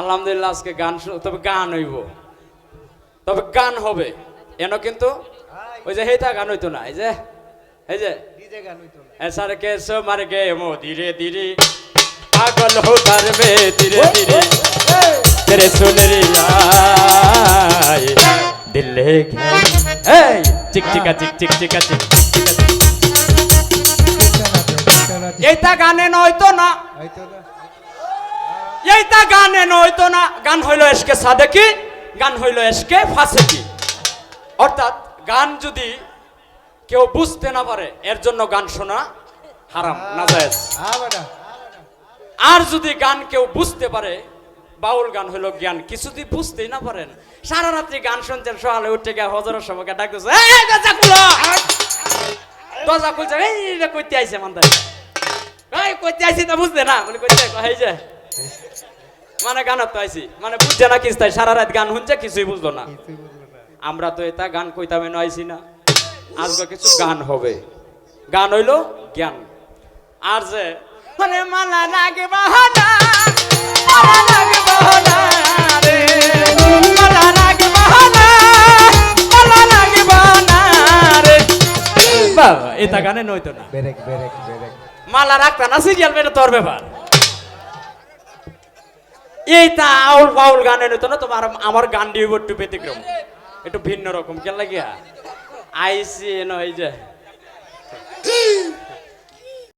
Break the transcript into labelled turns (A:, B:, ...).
A: আলহামদুলিল্লাহ আজকে গান তবে গান হইব, তবে গান হবে এন কিন্তু ওই যে হেতা গান হইতো না, এই যে ऐसा के सो मर गए मो धीरे धीरे पागल हो कर में धीरे धीरे तेरे सुनरी आए दिल ले गए चिक चिका चिक चिक चिका चिक এইটা গানে নয়তো না, এইটা গানে নয়তো না, গান হইল এসকে সাদেকি, গান হইল এসকে ফাসেকি। অর্থাৎ গান যদি কেউ বুঝতে না পারে এর জন্য গান শোনা হারাম নাজায়েজ। আর যদি গান কেউ বুঝতে পারে, বাউল গান হইল জ্ঞান। কিছু যদি বুঝতেই না পারেন, সারা রাত্রি গান শুনছেন, সকালে উঠে গিয়ে হজরের সময়কে ডাকতেছে দরজা খুলছে, এই কইতে আইছে মান্দাই, এই কইতে আইছি তা বুঝতে না বলে কইতে এই যে মানে গানত তো আইছি মানে বুঝছে না কিছু, তাই সারা রাত গান শুনছে কিছুই বুঝলো না। আমরা তো এটা গান কইতামে আইছি না, আজকে কিছু গান হবে, গান হইল জ্ঞান। আর যে মানে মালা লাগে বাহানা, মালা লাগে বাহানা রে, মালা লাগে বাহানা, মালা লাগে বাহানা রে। বাবা এটা গানে নইতো না, বেরেক বেরেক বেরেক মালা রাখতা না সিরিয়াল বেটা তোর ব্যাপার। এইটা আউল ফাউল গানে নইতো না। তোমার আমার গান দিব একটু ব্যতিক্রম, একটু ভিন্ন রকম কেন লাগিয়া আইসি নয় যে